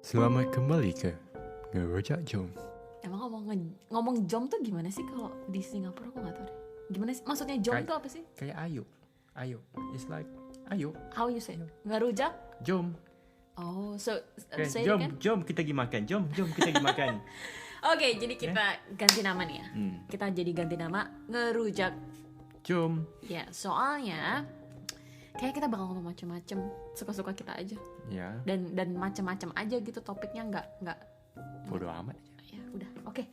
Selamat kembali ke Ngerojak Jom. Emang ngomong jom tuh gimana sih kalau di Singapura? Aku nggak tahu deh. Gimana sih? Maksudnya jom tuh apa sih? Kayak ayo. It's like ayo. How you say? Ngerujak? Jom. Oh, so Okay, say it jom, again. jom kita pergi makan. Jom kita pergi makan. Oke, jadi kita ganti nama nih ya. Kita jadi ganti nama Ngerujak. Jom. Ya, soalnya kayak kita bakal ngomong macem-macem, suka-suka kita aja. Ya, Dan macem-macem aja gitu topiknya, nggak. bodo amat. Ya udah, oke.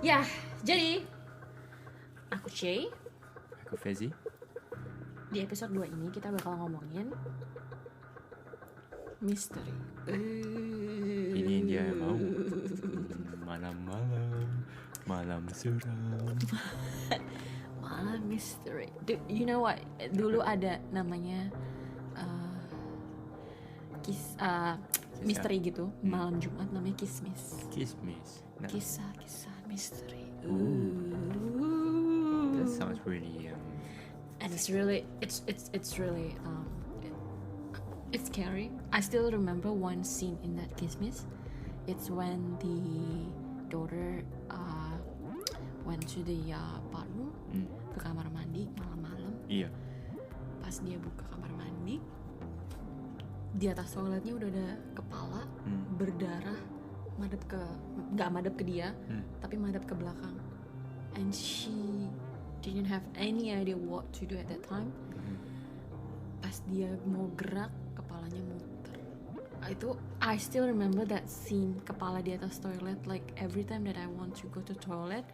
Ya, jadi aku Shay. Aku Fezi. Di episode 2 ini kita bakal ngomongin misteri. Ini dia mau malam seram. Malam misteri. You know what? Dulu ada namanya misteri gitu. Malam Jumat namanya kismis. Kismis. Nah, Kisah-kisah misteri. that sounds really And it's really it's scary. I still remember one scene in that kismis. It's when the daughter went to the bathroom, ke kamar mandi malam-malam. iya. Pas dia buka kamar mandi, di atas toiletnya udah ada kepala berdarah, nggak madep ke dia, tapi madep ke belakang. And she didn't have any idea what to do at that time. Pas dia mau gerak, kepalanya muter. Itu I still remember that scene, kepala di atas toilet. Like every time that I want to go to toilet,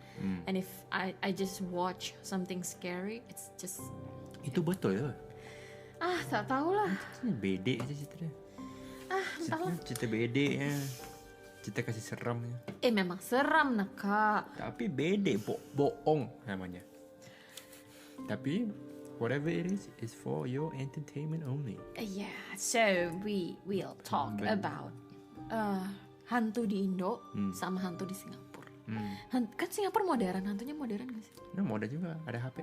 and if I just watch something scary, it's just Itu betul ya. tak tahu lah. Bedek aja ceritanya. Entahlah. Cerita bedek ya. Cerita kasih seram ya. Memang seram nak kak. Tapi bedek bohong namanya. Tapi whatever it is for your entertainment only. Yeah, so we will talk about hantu di Indo sama hantu di Singapura. Kan Singapura modern, hantunya modern gak sih? Nah, mau ada juga ada HP.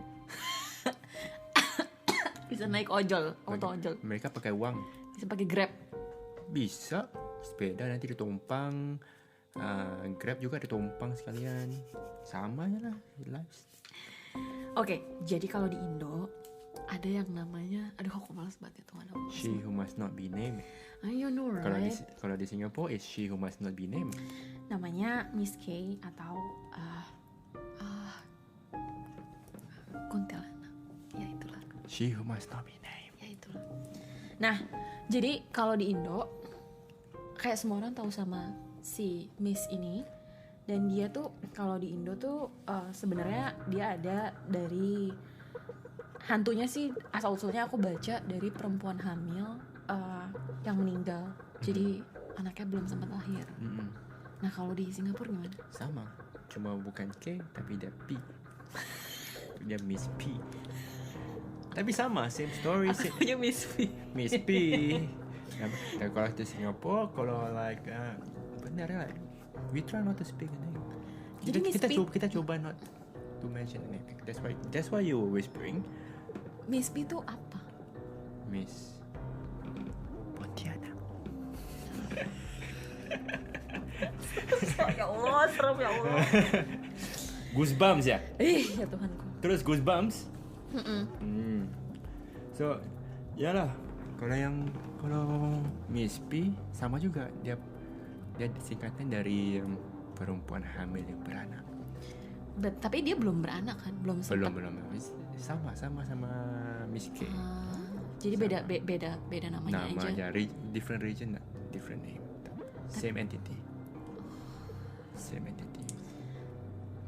Bisa naik ojol, auto ojol. Mereka pakai uang. Bisa pakai Grab. Bisa sepeda nanti ditumpang, Grab juga ditumpang sekalian. Sama aja lah, life. Oke, jadi kalau di Indo ada yang namanya, aduh aku malas banget itu mana. She who must not be named. You know right? Kalau di Singapura is she who must not be named. Namanya Miss K atau kuntilanak. Ya itulah. She who must not be named. Ya itulah. Nah, jadi kalau di Indo kayak semua orang tahu sama si Miss ini, dan dia tuh kalau di Indo tuh sebenarnya dia ada dari hantunya sih, asal usulnya aku baca dari perempuan hamil yang meninggal. Jadi anaknya belum sempat lahir. Nah, kalau di Singapura gimana? Sama, cuma bukan K tapi dia P. Dia Miss P. Tapi sama, same story. Aku punya Miss P. Miss P. Dan kalau di Singapura, kalau like benar lah, we try not to speak the name. Jadi Miss P, kita coba not to mention the name. That's why you were whispering. Miss P itu apa? Miss Pontianak. Ya Allah, serem ya Allah. Goosebumps ya. Ya Tuhanku. Terus goosebumps. So, yalah. Kalau Miss P sama juga, dia singkatan dari perempuan hamil yang beranak. Tapi dia belum beranak kan? Belum sempat. Belum. Sama Miss K. Jadi beda namanya aja. Different region, different name. Same entity.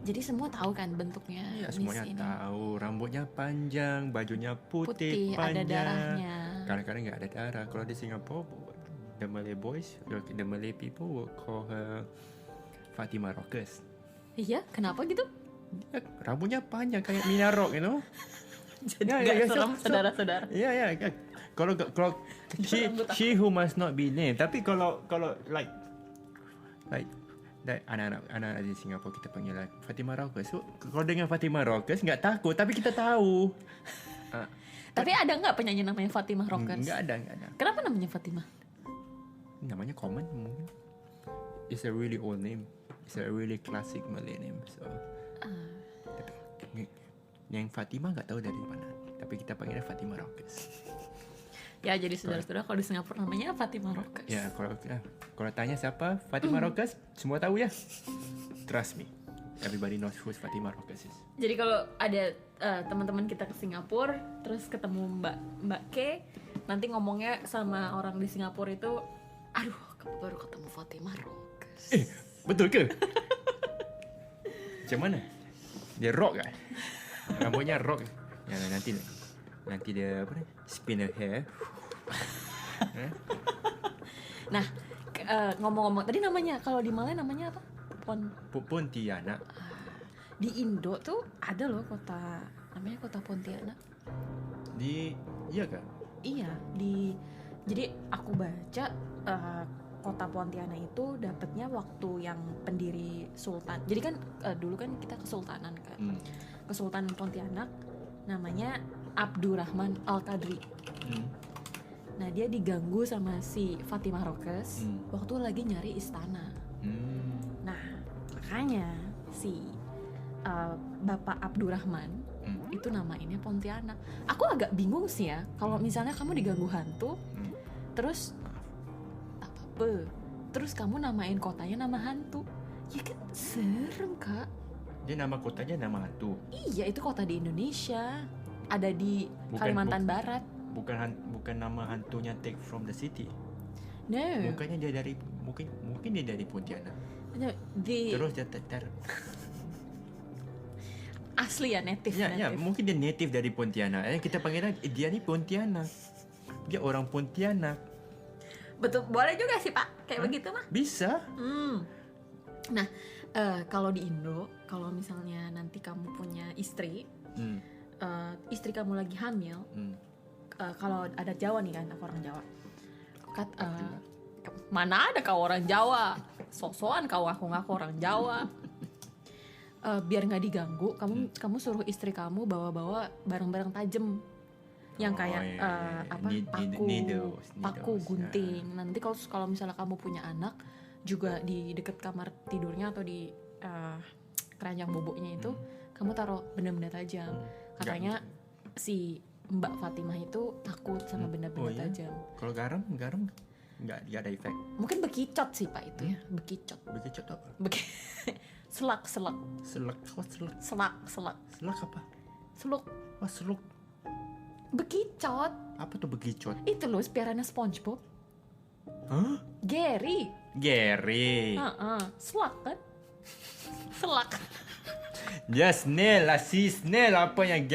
Jadi semua tahu kan bentuknya. Iya, Miss semuanya ini. tahu. Rambutnya panjang, bajunya putih ada panjang. darahnya. Kadang-kadang nggak ada darah. Kalau di Singapura, the Malay people will call her Fatima Rockers. Iya, kenapa gitu? Rambutnya panjang kayak Mina Rock, you know? Jadi gak serem, saudara-saudara. Iya. Kalau she who must not be named. Tapi kalau like anak-anak di Singapura kita panggil lah Fatima Rockers. So, kalau dengan Fatima Rockers nggak takut, tapi kita tahu. Tapi ada nggak penyanyi namanya Fatimah Rockers? Nggak ada. Kenapa namanya Fatimah? Namanya common mungkin. it's a really old name. It's a really classic Malay name. So yang Fatima nggak tahu dari mana, tapi kita panggilnya Fatima Rockers. Ya, jadi saudara-saudara kalau di Singapura namanya Fatima Rockers. Ya, kalau tanya siapa Fatima Rockers, semua tahu ya. Trust me, everybody knows who Fatima Rockers is. Jadi kalau ada teman-teman kita ke Singapura, terus ketemu Mbak K, nanti ngomongnya sama orang di Singapura itu, aduh, baru ketemu Fatima Rockers. Betul ke? Macam mana? Dia rock kan? Rambutnya rock. Ya, nanti dia apa ni? Spin her hair. Nah, ngomong-ngomong tadi namanya, kalau di Malay namanya apa? Pontianak. Di Indo tuh ada loh kota namanya kota Pontianak. Iya kan? Iya, jadi aku baca kota Pontianak itu dapatnya waktu yang pendiri Sultan. Jadi kan dulu kan kita kesultanan kan. Kesultanan Pontianak namanya Abdurrahman Al-Qadri. Nah, dia diganggu sama si Fatima Rockers waktu lagi nyari istana. Nah, makanya si Bapak Abdurrahman itu namainnya Pontianak. Aku agak bingung sih ya, kalau misalnya kamu diganggu hantu, terus terus kamu namain kotanya nama hantu, ya kan serem, Kak. Dia nama kotanya nama hantu. Iya, itu kota di Indonesia, ada di Kalimantan Barat. Bukan nama hantunya take from the city. No. Mungkin dia dari Pontianak. No, Terus dia asli ya, native. Ya, mungkin dia native dari Pontianak. Kita panggilnya dia ni Pontianak. Dia orang Pontianak. Betul, boleh juga sih Pak, kayak begitu mah. Bisa. Nah, kalau di Indo, kalau misalnya nanti kamu punya istri, istri kamu lagi hamil, kalau ada Jawa nih kan, aku orang Jawa. Mana ada kau orang Jawa? Sok-sokan kau ngaku orang Jawa. Biar nggak diganggu, kamu suruh istri kamu bawa barang-barang tajam yang kayak paku gunting. Nanti kalau misalnya kamu punya anak juga di dekat kamar tidurnya atau di keranjang boboknya itu kamu taruh benda-benda tajam. Katanya si Mbak Fatimah itu takut sama benda-benda tajam. Kalau garam nggak ada efek. Mungkin bekicot sih Pak itu ya, bekicot apa? Selak apa? Seluk. Seluk. Bekicot. Apa tuh bekicot? Itu loh piarana SpongeBob. Hah? Gary. Selak kan? Selak. Ya snail lah, si snail apa yang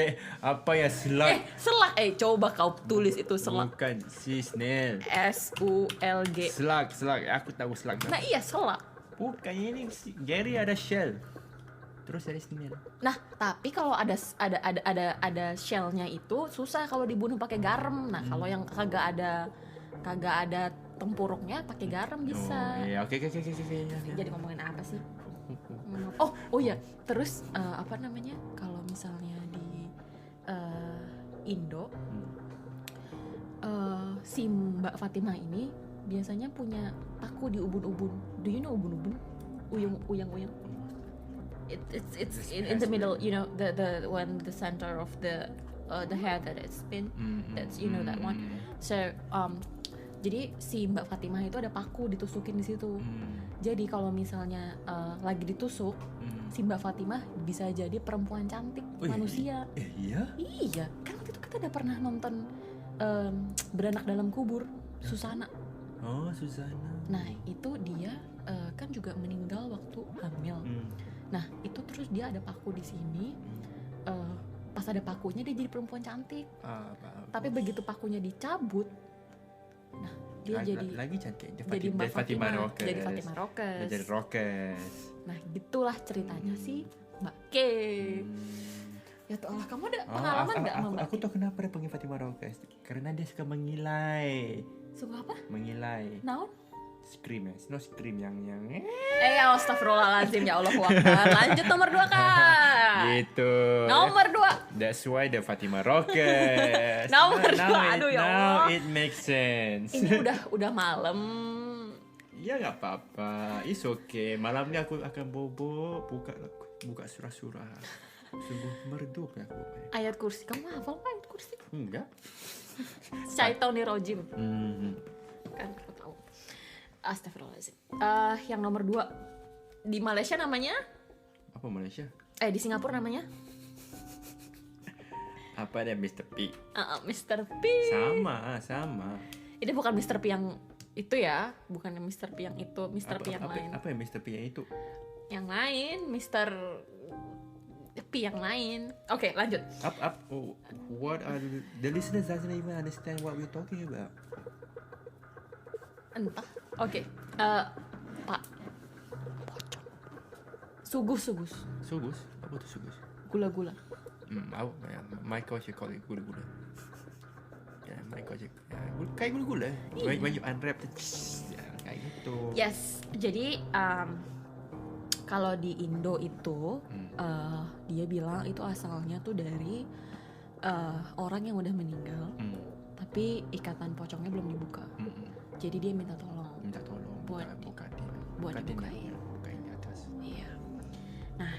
selak? Selak. Coba kau tulis itu selak. Bukan si snail. SULG. Selak. Aku tahu selak. Nah iya selak. Bukan ini Gary ada shell. Terus ada snail. Nah, tapi kalau ada shellnya itu susah kalau dibunuh pakai garam. Nah, kalau yang kagak ada tempuruknya pakai garam bisa. Oh iya, oke. Jadi ngomongin apa sih? Oh ya, terus apa namanya? Kalau misalnya di Indo, si Mbak Fatimah ini biasanya punya paku di ubun-ubun. Do you know ubun-ubun? Uyang-uyang. It's in the middle, you know, the when the center of the hair that it's spin. That's that one. So jadi si Mbak Fatimah itu ada paku ditusukin di situ. Jadi kalau misalnya lagi ditusuk, si Mbak Fatimah bisa jadi perempuan cantik, manusia. Iya, kan waktu itu kita udah pernah nonton Beranak Dalam Kubur, Susana. Oh, Susana. Nah, itu dia kan juga meninggal waktu hamil. Nah, itu terus dia ada paku di sini. Pas ada pakunya dia jadi perempuan cantik. Tapi begitu pakunya dicabut, nah dia lagi cantik. Jadi Mbak Fatimah Rockers. Jadi Rockers. Nah, gitulah ceritanya sih Mbak K. Ya tuh Allah, kamu ada pengalaman nggak sama Mbak? Aku tahu kenapa dia panggil Fatimah Rockers. Karena dia suka mengilai. Suka apa? Mengilai. Naon? Scream yang astagfirullahaladzim, ya Allah Akbar. Lanjut nomor 2 Kak. Gitu. Nomor 2. That's why the Fatimah Rockers. Nomor 2. Aduh ya Allah. Now it makes sense. Ini udah malam. Ya nggak apa-apa, it's okay. Malam ni aku akan bobo, buka surah-surah. Sungguh merdu ya aku. Ayat kursi, kamu hafal nggak ayat kursi? Enggak. Syaitonir rojim. Kan aku tahu. Astagfirullahaladzim. Yang nomor 2 di Malaysia namanya? Apa Malaysia? Di Singapura namanya? Apa ada Mr. P? Mr. P. Sama. Ini bukan Mr. P yang itu ya, bukan yang Mr. P yang itu, Mr. P yang lain. Apa yang Mr. P yang itu? Yang lain, Mr. P yang lain. Oke, lanjut. What are the listeners doesn't even understand what we're talking about. Entah. Oke. Pak. Pocong. Sugus. Sugus? Apa tu sugus? Gula-gula. My culture call it gula-gula. Yeah, my culture. Kayak gula-gula. When you unwrap the kayak gitu. Yes. Jadi kalau di Indo itu dia bilang itu asalnya tuh dari orang yang udah meninggal, tapi ikatan pocongnya belum dibuka. Jadi dia minta tolong buat dibukain di atas. Iya. Nah,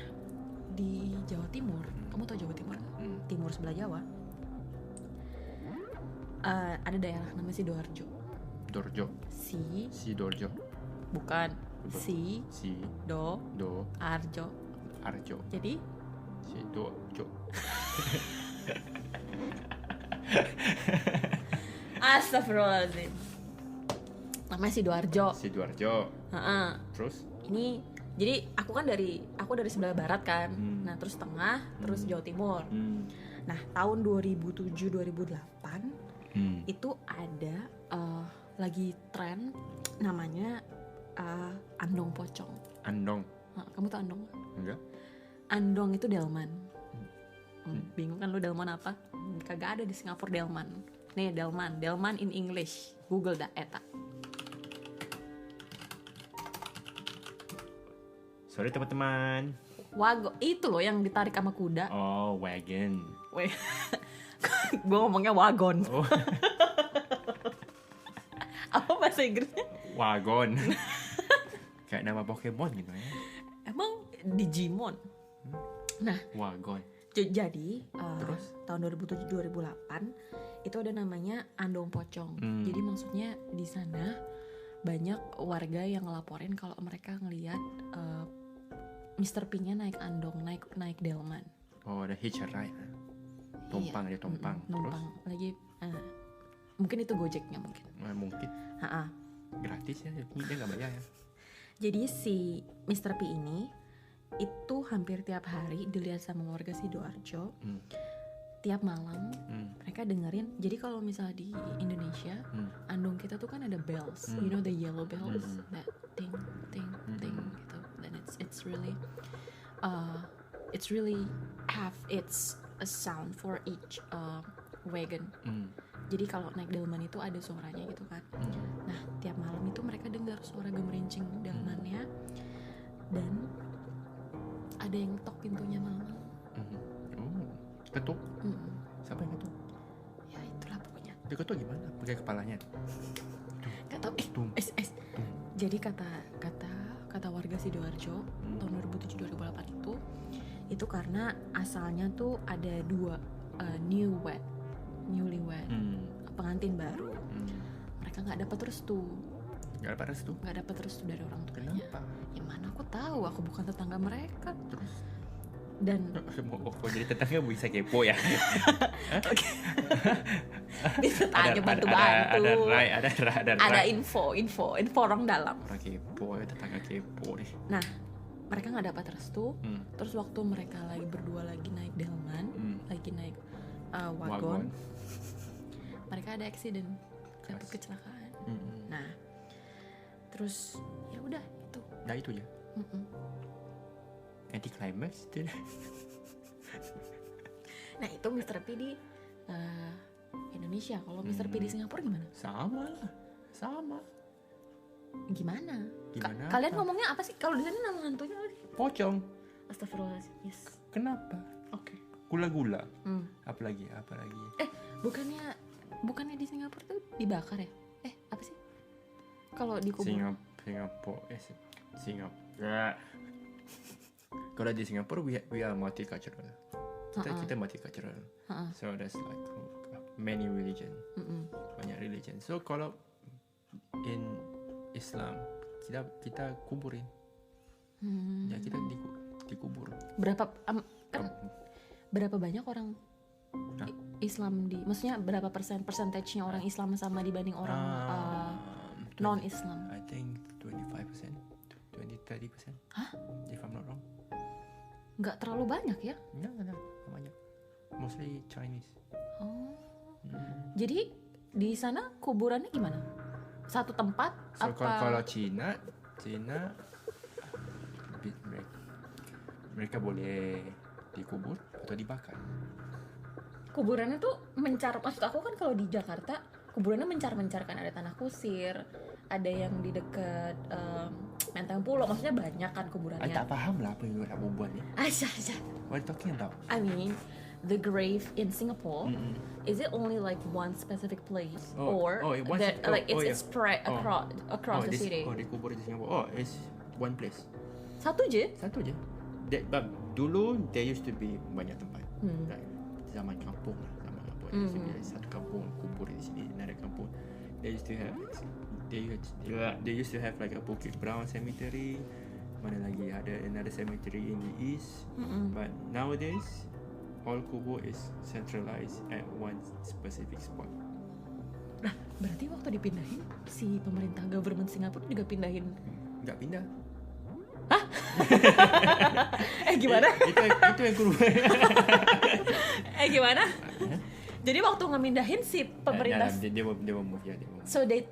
di Jawa Timur, kamu tahu Jawa Timur nggak? Timur sebelah Jawa, ada daerah namanya Sidoarjo. Si Dorjo. Bukan. Si Do Arjo. Jadi Si Dorjo. Astagfirullahaladzim. Namanya Sidoarjo. Terus? Ini jadi aku dari sebelah barat kan. Nah, terus tengah, terus Jawa Timur. Nah, tahun 2007-2008 itu ada lagi tren namanya andong pocong. Andong. Kamu tahu andong? Enggak. Andong itu delman. Bingung kan lu delman apa? Kagak ada di Singapura delman. Nih delman in English. Google dah eta. Sorry teman-teman. Wagon itu loh yang ditarik sama kuda. Oh, wagon. Gue ngomongnya wagon. Oh. Apa bahasa Inggrisnya? Wagon. Kayak nama Pokemon gitu ya. Emang Digimon. Nah, wagon. Jadi terus tahun 2007-2008 itu ada namanya andong pocong. Jadi maksudnya di sana banyak warga yang ngelaporin kalau mereka ngelihat Mr. P-nya naik andong, naik delman. Oh, ada hitch a ride. Tumpang. Numpang lagi. Mungkin itu Gojeknya mungkin. Mungkin. Gratis ya, dia nggak bayar ya. Jadi si Mr. P ini itu hampir tiap hari dilihat sama warga Sidoarjo. Tiap malam mereka dengerin. Jadi kalau misalnya di Indonesia, andong kita tuh kan ada bells, you know the yellow bells, that ting gitu. Dan it's really have its a sound for each wagon. Jadi kalau naik delman itu ada suaranya gitu kan. Nah, tiap malam itu mereka dengar suara gemerincing delmannya, dan ada yang ketok pintunya malam. Ketuk? Siapa yang ketuk? Ya itulah pokoknya. Dia ketuk gimana? Pakai kepalanya? Gak tau. Jadi kata warga Sidoarjo tahun 2007-2008 itu karena asalnya tuh ada dua newlywed, pengantin baru. Mereka nggak dapat restu. Nggak dapat restu dari orang tuanya. Kenapa? Ya mana aku tahu, aku bukan tetangga mereka. Terus? Dan jadi tetangga bisa kepo ya? bisa tanya bantu-bantu. Ada info orang dalam. Orang kepo ya, tetangga kepo nih. Nah, mereka nggak dapat restu. Terus waktu mereka lagi berdua lagi naik delman, lagi naik wagon, mereka ada accident, dapat kecelakaan. Nah, terus ya udah itu. Nah itu ya. Anti climax itu. Nah itu Mr. P di Indonesia. Kalau Mr. P di Singapura gimana? Sama. Gimana? Kalian ngomongnya apa sih? Kalau di sana nama hantunya apa sih? Pocong. Astagfirullahaladzim. Yes. Kenapa? Oke. Gula-gula. Apalagi. Bukannya di Singapura tuh dibakar ya? Apa sih? Kalau di kubur. Singapura. Kalau di Singapura we are multicultural. Kita multicultural. So there's like many religion. Banyak religion. So kalau in Islam kita kuburin. Ya kita dikubur. Berapa banyak orang Islam maksudnya berapa persentage-nya orang Islam sama dibanding orang non-Islam? I think 25%, 20-30%. Hah? If I'm not wrong. Nggak terlalu banyak ya? Nggak banyak. Mostly Chinese. Oh. Jadi di sana kuburannya gimana? Satu tempat? So apa? kalau Cina mereka boleh dikubur atau dibakar. Kuburannya tuh maksud aku kan kalau di Jakarta kuburannya mencar-mencarkan, ada tanah kusir, ada yang di dekat Menteng Pulo, maksudnya banyak kan kuburannya. Tak paham lah apa yang nak berbual ni. Asyah. What are you talking about? I mean, the grave in Singapore, is it only like one specific place, it's spread across the city? Dikubur di Singapura. It's one place. Satu je? Dulu there used to be banyak tempat. Like, zaman kampung satu kampung kubur di sini, another kampung they used to have like a Bukit Brown cemetery, mana lagi ada another cemetery in the east. But nowadays all kubur is centralized at one specific spot. Nah, berarti waktu dipindahin si pemerintah government Singapura juga pindahin? Nggak pindah. Hah? Gimana? Itu yang kurang. Gimana? Jadi waktu ngemindahin si pemerintah, they will move. So they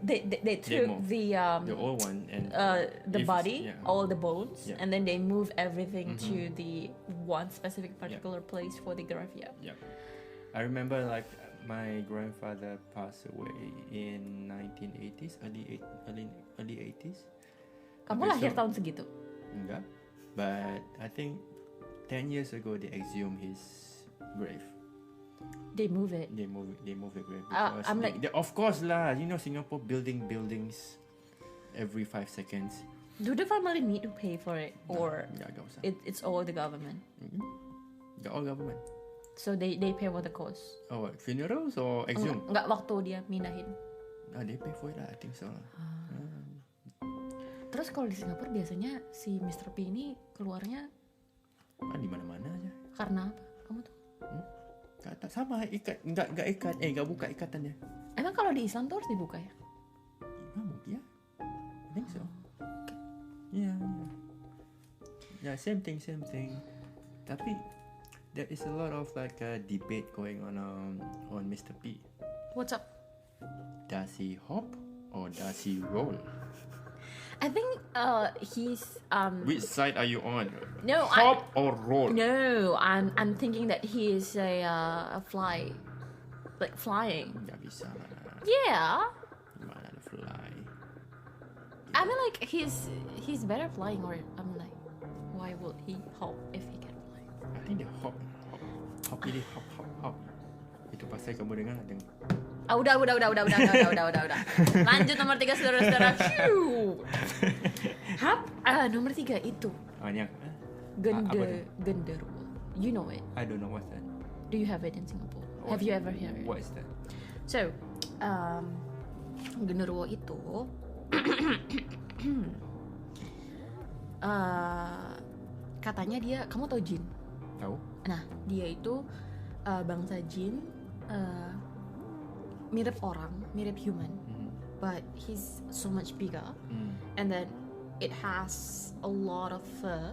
took the old one and the body, all the bones, Yeah. and then they move everything to the one specific particular place for the graveyard. Yeah, I remember like my grandfather passed away in 1980s, early 80s. Kamu lahir tahun segitu? Enggak, but I think 10 years ago they exhumed his grave. They move it. They move the grave. I'm like, of course lah. You know Singapore buildings every 5 seconds. Do the family need to pay for it, or Nggak usah. it's all the government? Nggak all government. So they pay for the cost. Oh, what, funerals or exhume? Enggak waktu dia mindahin. They pay for it lah. I think so lah. Terus kalau di Singapura biasanya si Mr. P ini keluarnya Di mana-mana aja. karena apa? Kamu tuh? Tak sama, ikat enggak ikat, enggak buka ikatannya. Emang kalau di Islam tuh harus dibuka ya? Mungkin ya. I think so. Yeah. Same thing. Tapi there is a lot of like a debate going on Mr. P. What's up? Does he hop or does he roll? I think he's Which side are you on? No, hop or roll? No, I'm thinking that he is a fly, like flying. Nggak bisa. Yeah. Gimana ada fly? I mean like he's better flying, or I'm like, why would he hop if he can fly? I think dia hop. Itu pasal kamu dengar. Udah. Lanjut nomor 3 saudara-saudara. Nomor 3 itu. Yang Genderuwo. You know it. I don't know what's that. Do you have it in Singapore? Have you ever heard it? What is that? So, genderuwo itu katanya dia, kamu tahu jin? Tahu. Nah, dia itu bangsa jin, mirip orang, mirip human, but he's so much bigger, and then it has a lot of fur,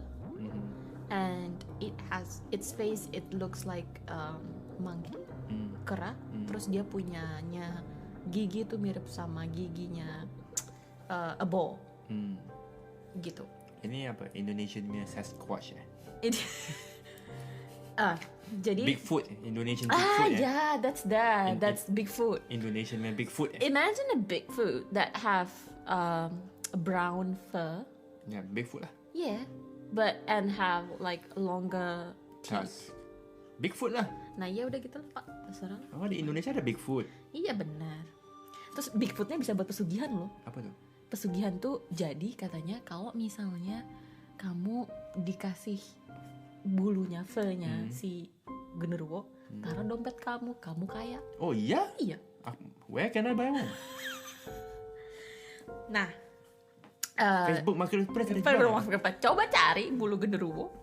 and its face, it looks like monkey, kera, terus dia punyanya gigi tuh mirip sama giginya a bull, gitu. Ini apa? Indonesian punya Sasquatch ya? Jadi Bigfoot, Indonesian Bigfoot. That's Bigfoot. Indonesian man Bigfoot. Imagine a Bigfoot that have a brown fur. Ya, Bigfoot lah. Yeah, and have like longer teeth. Bigfoot lah. Nah, ya udah gitu lah, Pak. Terserah. Oh, di Indonesia ada Bigfoot. Iya benar. Terus Bigfootnya bisa buat pesugihan loh. Apa tuh? pesugihan tuh jadi katanya kalau misalnya kamu dikasih bulunya, fur-nya si genderuwo, taruh dompet kamu kaya. Oh iya? Iya. Where can I buy one? Nah, Facebook Marketplace ada jual. coba cari bulu genderuwo.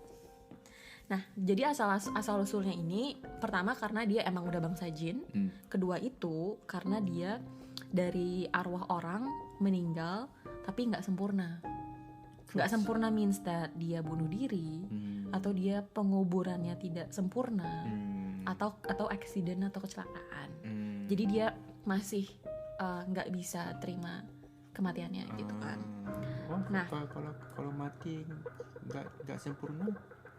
Nah, jadi asal usulnya ini pertama karena dia emang udah bangsa jin. Kedua itu karena dia dari arwah orang meninggal tapi nggak sempurna. Nggak sempurna means that dia bunuh diri atau dia penguburannya tidak sempurna atau accident atau kecelakaan. Jadi dia masih nggak bisa terima kematiannya gitu kan. Nah, kalau mati nggak sempurna,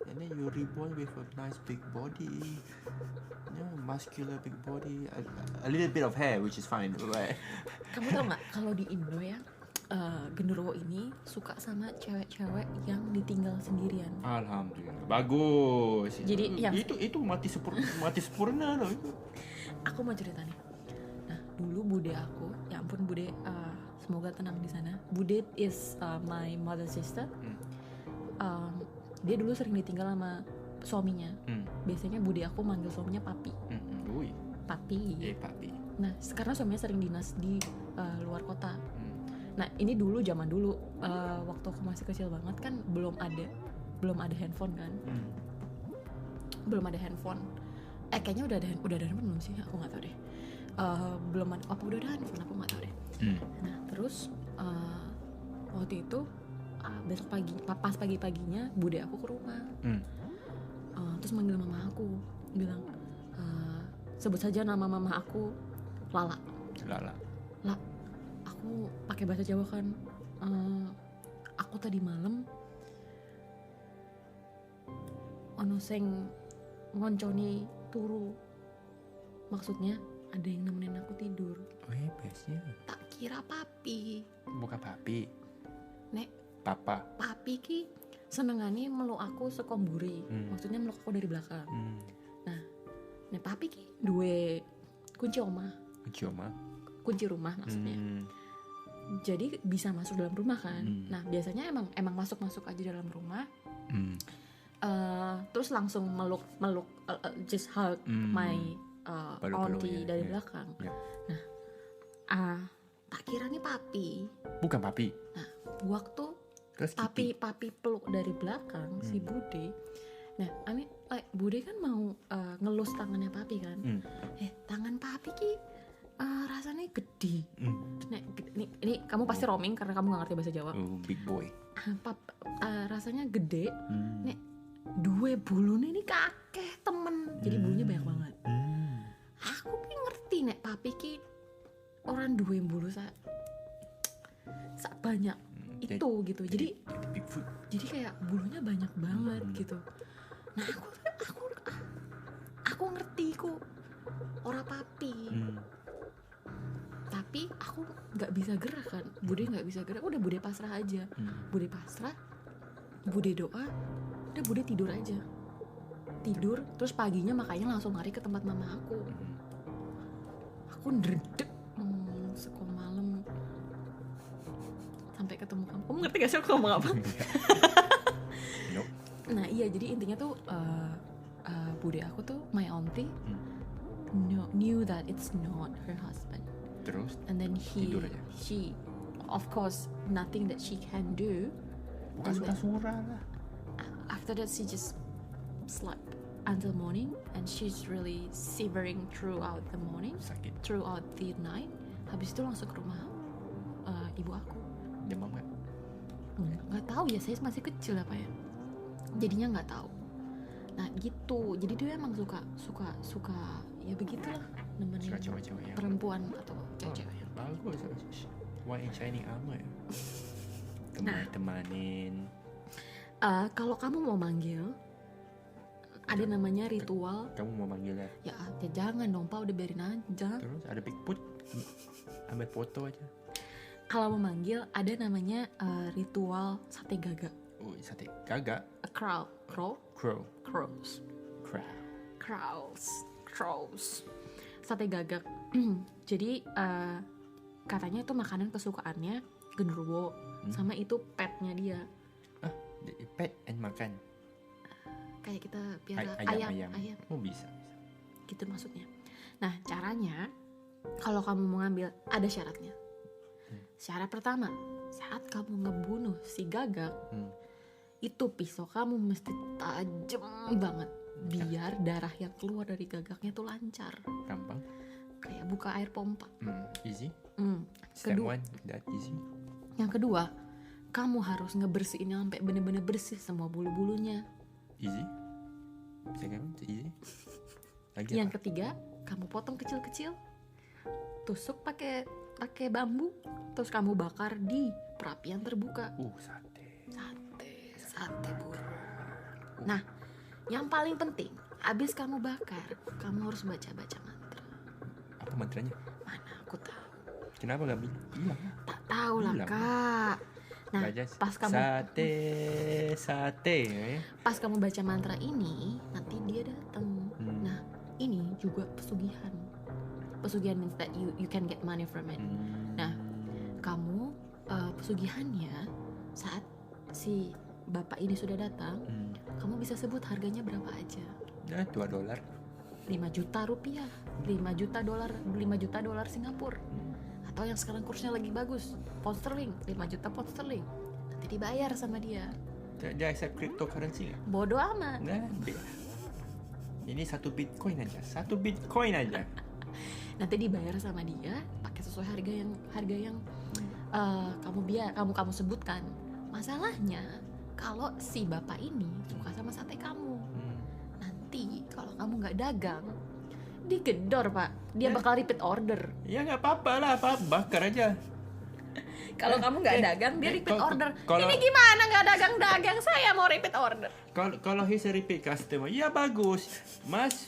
and then you reborn with a nice big body, muscular big body, a little bit of hair, which is fine, right? Kamu tau nggak kalau di Indo ya, genderuwo ini suka sama cewek-cewek yang ditinggal sendirian. Alhamdulillah, bagus. Jadi yang itu mati sempurna loh itu. Aku mau cerita nih. Nah, dulu bude aku, ya ampun bude, semoga tenang di sana. Bude is my mother sister. Dia dulu sering ditinggal sama suaminya. Biasanya bude aku manggil suaminya papi. Papi. Papi. Nah, karena suaminya sering dinas di luar kota. Nah, ini zaman dulu waktu aku masih kecil banget kan belum ada handphone kan. Belum ada handphone. Kayaknya udah ada handphone belum sih? Aku nggak tahu deh. Belum ada. Apa udah ada handphone? Aku nggak tahu deh. Nah, terus waktu itu besok pas pagi-paginya bude aku ke rumah. Terus manggil mama aku, bilang sebut saja nama mama aku Lala. La, aku pakai bahasa Jawa kan. Aku tadi malam ono sing ngonconi turu. Maksudnya ada yang nemenin aku tidur. Oh iya, biasanya. Tak kira papi. Bukan papi. Nek, papa. Papi ki senengane meluk aku sekomburi. Maksudnya meluk aku dari belakang. Nah, nek papi ki duwe kunci omah. Kunci rumah maksudnya. Jadi bisa masuk dalam rumah kan. Nah, biasanya emang masuk aja dalam rumah. Terus langsung meluk just hug my auntie dari belakang. Nah, tak kira nih papi. Bukan papi. Nah, waktu papi peluk dari belakang si bude. Nah, bude kan mau ngelus tangannya papi kan. Tangan papi ki rasanya gede. Nah, ini kamu pasti roaming karena kamu nggak ngerti bahasa Jawa. Big boy. Rasanya gede. Nek dua bulunya ini kakeh temen. Jadi bulunya banyak banget. Aku ki ngerti nek papi ki orang dua bulu sak banyak itu gitu. Jadi kayak bulunya banyak banget gitu. Nah, aku ngerti kok ora papi. Tapi aku nggak bisa gerak kan. Bude nggak bisa gerak. Udah bude pasrah aja. Bude pasrah. Bude doa. Udah bude tidur aja. Tidur. Terus paginya makanya langsung lari ke tempat mama aku. Aku ndredeg sekomalam sampai ketemu kamu. Kamu ngerti gak sih aku ngomong apa? Nope. Nah iya, jadi intinya tuh bude aku tuh my auntie knew that it's not her husband. Terus? And then she of course nothing that she can do. Bukan surah lah. After that she just slept until morning and she's really shivering throughout the morning. Sakit. Throughout the night. Habis itu langsung ke rumah ibu aku. Demam nggak? Nggak tahu ya, saya masih kecil apa ya. Jadinya nggak tahu. Nah gitu. Jadi dia emang suka ya begitulah nemenin cewek-cewek ya. Perempuan atau cewek-cewek. Bagus. White and shiny armor. Temanin. Kalau kamu mau manggil, ada namanya ritual. Kamu mau manggil ya? Ya jangan dong Pak, udah biarin aja. Terus ada Bigfoot, ambil foto aja. Kalau mau manggil ada namanya ritual sate gaga. Oh, sate gaga. Crows. Sate gagak. Jadi katanya itu makanan kesukaannya genderuwo, sama itu petnya dia. Pet and makan. Kayak kita piara ayam. Oh bisa. Gitu maksudnya. Nah caranya, kalau kamu mau ngambil, ada syaratnya. Syarat pertama, saat kamu ngebunuh si gagak, itu pisau kamu mesti tajam banget, biar darah yang keluar dari gagaknya tuh lancar. Gampang. Kayak buka air pompa. Easy. Step Kedua, 1, that easy. Yang kedua, kamu harus ngebersihin sampai bener-bener bersih semua bulu-bulunya. Easy. Second one, easy. Lagi Yang apa? ketiga, kamu potong kecil-kecil, tusuk pakai bambu, terus kamu bakar di perapian terbuka. Sate burung. Nah, yang paling penting, abis kamu bakar, kamu harus baca-baca mantra. Apa mantranya? Mana aku tahu. Kenapa gak bilang? Tak tahu lah Bilang. Kak. Nah, pas kamu sate. pas kamu baca mantra ini, nanti dia datang. Nah, ini juga pesugihan. Pesugihan means that you can get money from it. Nah, kamu pesugihannya saat si bapak ini sudah datang, kamu bisa sebut harganya berapa aja. Nah, $2. 5 juta rupiah, 5 juta dolar Singapura. Atau yang sekarang kursnya lagi bagus, pound sterling, 5 juta pound sterling. Nanti dibayar sama dia. Dia accept cryptocurrency gak? Bodoh amat. Nah, ini 1 Bitcoin aja. Nanti dibayar sama dia pakai sesuai harga yang kamu sebutkan. Masalahnya kalau si bapak ini suka sama sate kamu, nanti kalau kamu nggak dagang, digedor Pak. Dia bakal repeat order. Ya nggak apa-apa lah, bakar aja. Kalau kamu nggak dagang, dia repeat order. Kalau- Ini gimana nggak dagang? Saya mau repeat order. Kalau he's a repeat customer, ya bagus. Mas,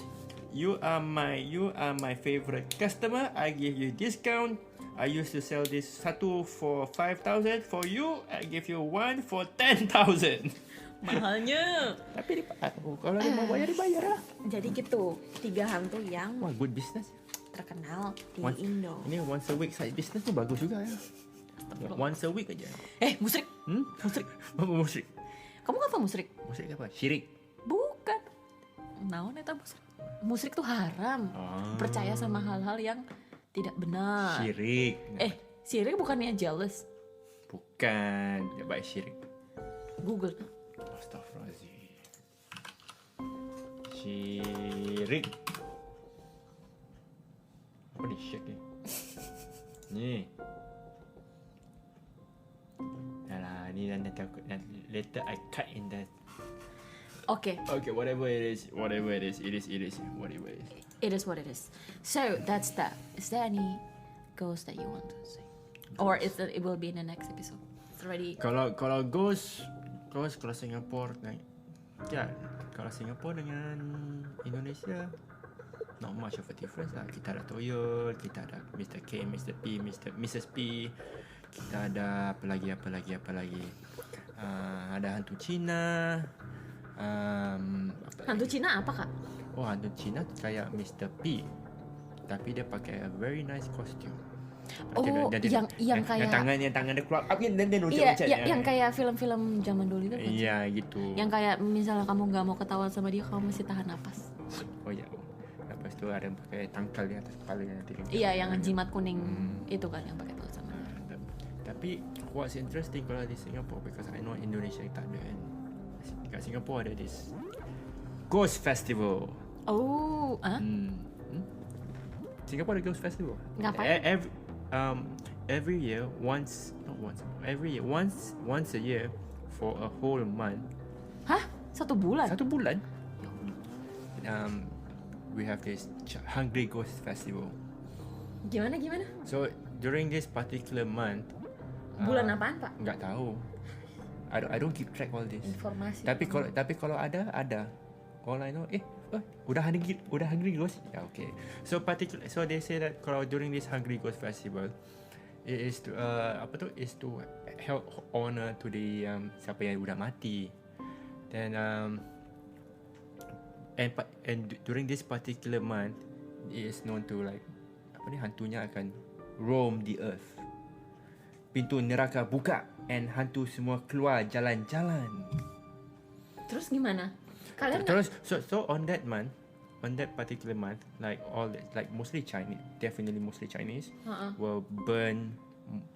you are my favorite customer. I give you discount. I used to sell this satu for 5,000. For you, I give you one for 10,000. Mahalnya. Tapi kalau dia mau bayar, dibayar lah. Jadi gitu, 3 hantu yang Wah, good business. terkenal di Once- Indo. Ini once a week side business tuh bagus juga ya. Once a week aja. Musrik. Musrik. Apa musrik? Kamu apa musrik? Musrik apa? Syirik. Bukan. Naon eta musrik? Musrik tuh haram. Percaya sama hal-hal yang tidak benar. Syirik. Syirik bukannya jealous. Bukan. Ya baik syirik. Google. Astagfirullahaladzim. Syirik. Apa ni syirik ni? Ni. Alah, ni anda takut. Later I cut in that. Okay, Okay, whatever it is, it is whatever it is. it is what it is. So that's that. Is there any ghost that you want to say, or is it will be in the next episode? It's already. Kalau ghost kalau Singapore kan, ya kalau Singapore dengan Indonesia not much of a difference lah. Kita ada Toyol, kita ada Mr. K, Mr. P, Mrs. P, kita ada apa lagi ada hantu Cina. Hantu Cina apa Kak? Oh, hantu Cina kayak Mr. P, tapi dia pakai a very nice costume. Oh, yang kayak yang tangan dia keluar dan dia iya, loncat-loncat. yang kayak film-film zaman dulu itu. Iya gitu. Yang kayak misalnya kamu nggak mau ketahuan sama dia, kamu mesti tahan napas. Oh ya. Lepas tu ada yang pakai tangkal di atas kepala nanti. Iya, yang jimat kuning itu kan yang pakai tahu sama dia. Tapi what's interesting kalau di Singapore, because I know Indonesia tak ada kan. Kat Singapore ada this Ghost Festival. Oh, Singapore ada Ghost Festival. Ngapain? Every year, once a year for a whole month. Hah? 1 bulan? 1 bulan. We have this Hungry Ghost Festival. Gimana? So during this particular month, Bulan apaan Pak? nggak tahu. I don't keep track all this. Informasi. Tapi kalau ada. All I know, udah hungry ghost. Ya, okay. So they say that kalau during this Hungry Ghost Festival, it is to is to help honor to the siapa yang udah mati. Then and during this particular month, it is known to like hantunya akan roam the earth. Pintu neraka buka and hantu semua keluar jalan-jalan. Terus gimana? Kalian Terus so on that particular month, like mostly Chinese, definitely mostly Chinese, will burn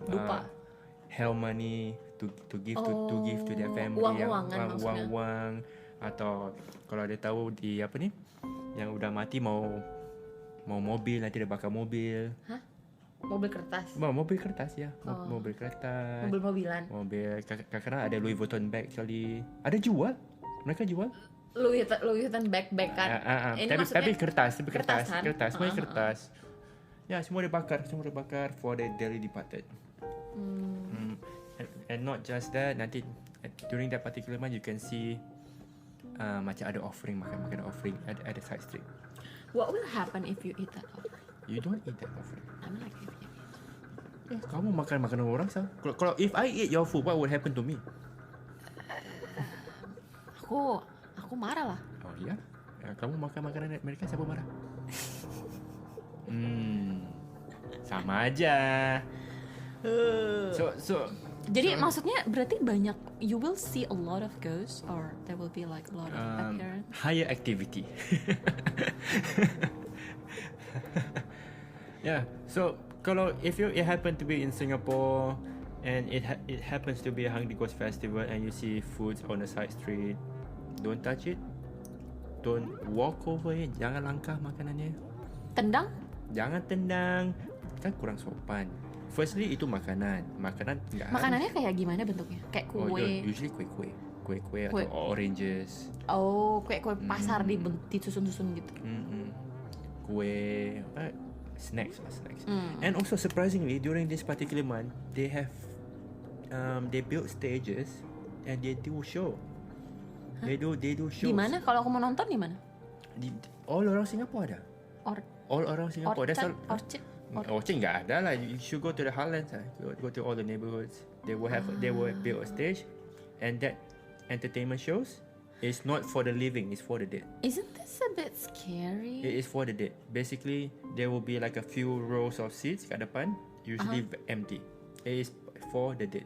dupa. hell money to give to their family, uang atau kalau dia tahu di apa ni yang udah mati mau mobil, nanti dia bakar mobil. Hah? Mobil kertas? Mobil kertas ya. Mobil kertas. Mobil-mobilan. Mobil kadang-kadang ada Louis Vuitton bag kali. Ada jual. Mereka jual. Louis Vuitton bag kan. Tapi kertas. Semua kan? kertas. Ya, semua dibakar for the dearly departed. And not just that, nanti during that particular month you can see macam ada offering, makan offering at the side street. What will happen if you eat that offering? You don't eat that offering. I mean like if you eat. Kamu makan makanan orang sah. Kalau if I eat your food, what would happen to me? Aku marah lah. Oh iya? Kamu makan makanan mereka, siapa marah? Sama aja. So jadi maksudnya berarti banyak, you will see a lot of ghosts or there will be like a lot of appearance? Higher activity. Yeah. So kalau if it happen to be in Singapore and it happens to be a Hungry Ghost Festival and you see foods on the side street, don't touch it. Don't walk over it. Jangan langkah makanannya. Tendang? Jangan tendang. Kan kurang sopan. Firstly itu makanan enggak. Makanannya kayak gimana bentuknya? Kayak kue. Usually kue atau oranges. Kue pasar disusun-susun gitu. Kue, snacks. And also surprisingly during this particular month they have they build stages and they do show. They do shows. Di mana? Kalau aku mau nonton di mana? All around Singapore ada. All around Singapore. Orchard nggak ada lah. You should go to the heartlands. Go to all the neighborhoods. They will build a stage, and that entertainment shows is not for the living. It's for the dead. Isn't this a bit scary? It is for the dead. Basically, there will be like a few rows of seats kat depan, usually empty. It is for the dead.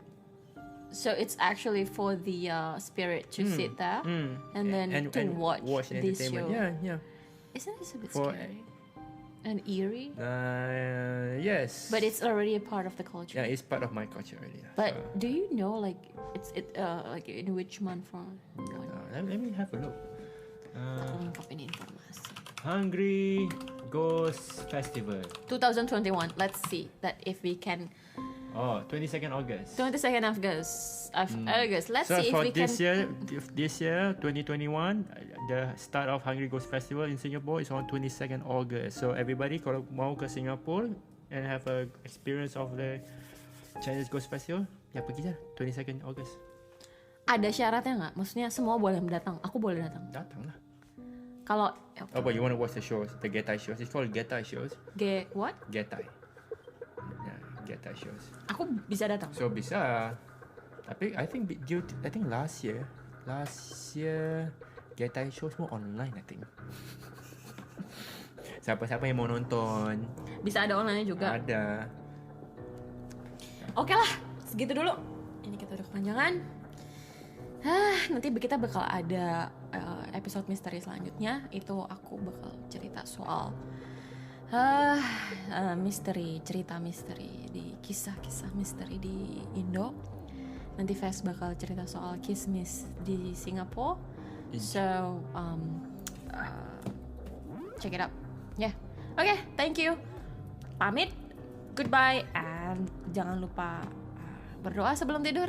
So it's actually for the spirit to sit there and then to watch this show. Yeah. Isn't this a bit scary and eerie? Yes. But it's already a part of the culture. Yeah, it's part of my culture already. But do you know like like in which month from? Let me have a look. Aku lengkapin informasi. Hungry Ghost Festival 2021. Let's see that if we can. 22nd August. 22nd August. Let's see if we can. This year, 2021, the start of Hungry Ghost Festival in Singapore is on 22nd August. So everybody, kalau mau ke Singapore and have a experience of the Chinese Ghost Festival, ya pergi je 22nd August. Ada syaratnya nggak? Maksudnya semua boleh datang. Aku boleh datang. Datang lah. Kalau. But you want to watch the shows, the Getai shows. It's called Getai shows. What? Getai. Getai shows. Aku bisa datang. So bisa. Tapi I think last year Getai shows semua online I think. Siapa-siapa yang mau nonton bisa ada online juga. Ada. Oke lah, segitu dulu. Ini kita udah kepanjangan. Nanti kita bakal ada episode misteri selanjutnya. Itu aku bakal cerita soal cerita misteri di kisah-kisah misteri di Indo. Nanti Fes bakal cerita soal kismis di Singapura. So check it out. Okay, thank you. Pamit. Goodbye and jangan lupa berdoa sebelum tidur.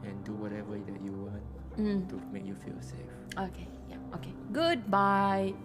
And do whatever that you want to make you feel safe. Okay. Goodbye.